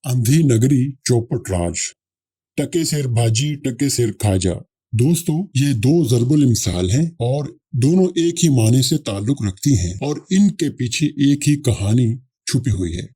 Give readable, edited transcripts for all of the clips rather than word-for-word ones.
अंधी नगरी चौपट राज, टके सिर भाजी टके सिर खाजा। दोस्तों, ये दो ज़रबुल इम्साल हैं और दोनों एक ही माने से ताल्लुक रखती हैं और इनके पीछे एक ही कहानी छुपी हुई है।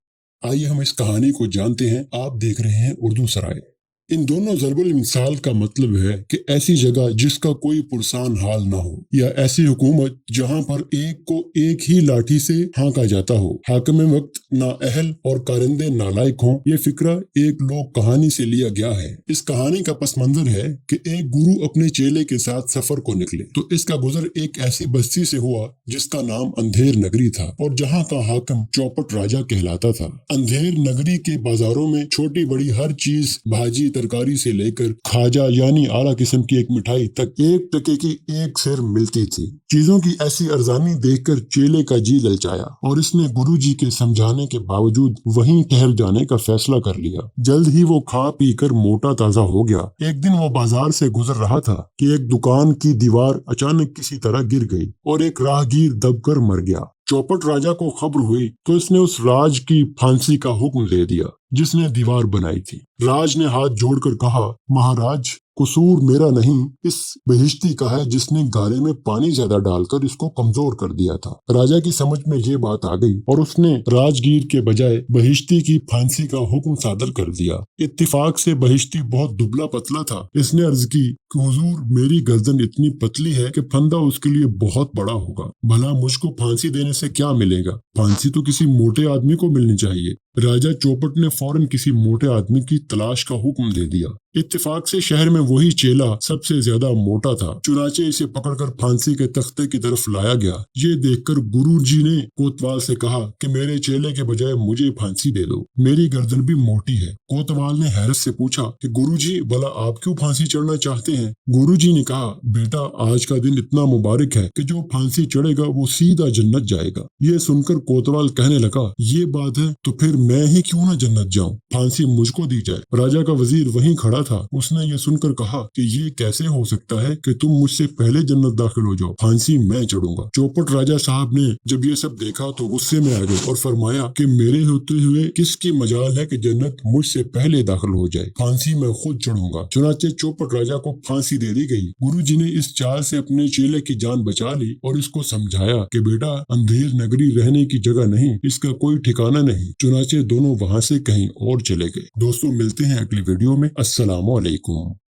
आइए हम इस कहानी को जानते हैं। आप देख रहे हैं उर्दू सराय। इन दोनों ज़रबुल इम्साल का मतलब है कि ऐसी जगह जिसका कोई पुरसान हाल ना हो, या ऐसी हुकूमत जहां पर एक को एक ही लाठी से हाँका जाता हो, हाकिम वक्त नाअहल और कारिंदे नालायक हों। ये फिक्रा एक लोक कहानी से लिया गया है। इस कहानी का पस मंजर है कि एक गुरु अपने चेले के साथ सफर को निकले तो इसका गुजर एक ऐसी बस्ती से हुआ जिसका नाम अंधेर नगरी था और जहाँ का हाकिम चौपट राजा कहलाता था। अंधेर नगरी के बाजारों में छोटी बड़ी हर चीज, भाजी तरकारी से लेकर खाजा यानी आला किस्म की एक मिठाई तक एक टके की एक सेर मिलती थी। चीजों की ऐसी अरजानी देखकर चेले का जी ललचाया और इसने गुरुजी के समझाने के बावजूद वहीं ठहर जाने का फैसला कर लिया। जल्द ही वो खा पी कर मोटा ताजा हो गया। एक दिन वो बाजार से गुजर रहा था कि एक दुकान की दीवार अचानक किसी तरह गिर गई और एक राहगीर दबकर मर गया। चौपट राजा को खबर हुई तो इसने उस राज की फांसी का हुक्म दे दिया जिसने दीवार बनाई थी। राज ने हाथ जोड़कर कहा, महाराज, कसूर मेरा नहीं, इस बहिश्ती का है जिसने गारे में पानी ज्यादा डालकर इसको कमजोर कर दिया था। राजा की समझ में ये बात आ गई और उसने राजगीर के बजाय बहिश्ती की फांसी का हुक्म सादर कर दिया। इत्तिफाक से बहिश्ती बहुत दुबला पतला था। इसने अर्ज की कि हुजूर, मेरी गर्दन इतनी पतली है कि फंदा उसके लिए बहुत बड़ा होगा। भला मुझको फांसी देने से क्या मिलेगा? फांसी तो किसी मोटे आदमी को मिलनी चाहिए। राजा चौपट ने फौरन किसी मोटे आदमी की तलाश का हुक्म दे दिया। इत्तेफाक से शहर में वही चेला सबसे ज्यादा मोटा था। चुनाचे इसे पकड़कर फांसी के तख्ते की तरफ लाया गया। ये देखकर गुरुजी ने कोतवाल से कहा कि मेरे चेले के बजाय मुझे फांसी दे दो, मेरी गर्दन भी मोटी है। कोतवाल ने हैरत से पूछा कि गुरुजी, भला आप क्यों फांसी चढ़ना चाहते हैं? गुरुजी ने कहा, बेटा, आज का दिन इतना मुबारक है कि जो फांसी चढ़ेगा वो सीधा जन्नत जाएगा। ये सुनकर कोतवाल कहने लगा, ये बात है तो फिर मैं ही क्यों ना जन्नत जाऊं, फांसी मुझको दी जाए। राजा का वजीर वहीं खड़ा था। उसने ये सुनकर कहा कि ये कैसे हो सकता है कि तुम मुझसे पहले जन्नत दाखिल हो जाओ, फांसी मैं चढ़ूंगा। चौपट राजा साहब ने जब ये सब देखा तो गुस्से में आ गए और फरमाया कि मेरे होते हुए किसकी मजाल है कि जन्नत मुझसे पहले दाखिल हो जाए, फांसी मैं खुद चढ़ूंगा। चुनाचे चौपट राजा को फांसी दे दी गई। गुरुजी ने इस चाल से अपने चेले की जान बचा ली और इसको समझाया कि बेटा, अंधेर नगरी रहने की जगह नहीं, इसका कोई ठिकाना नहीं। चुनाचे दोनों वहां से कहीं और चले गए। दोस्तों, मिलते हैं अगली वीडियो में। अस्सलामु अलैकुम।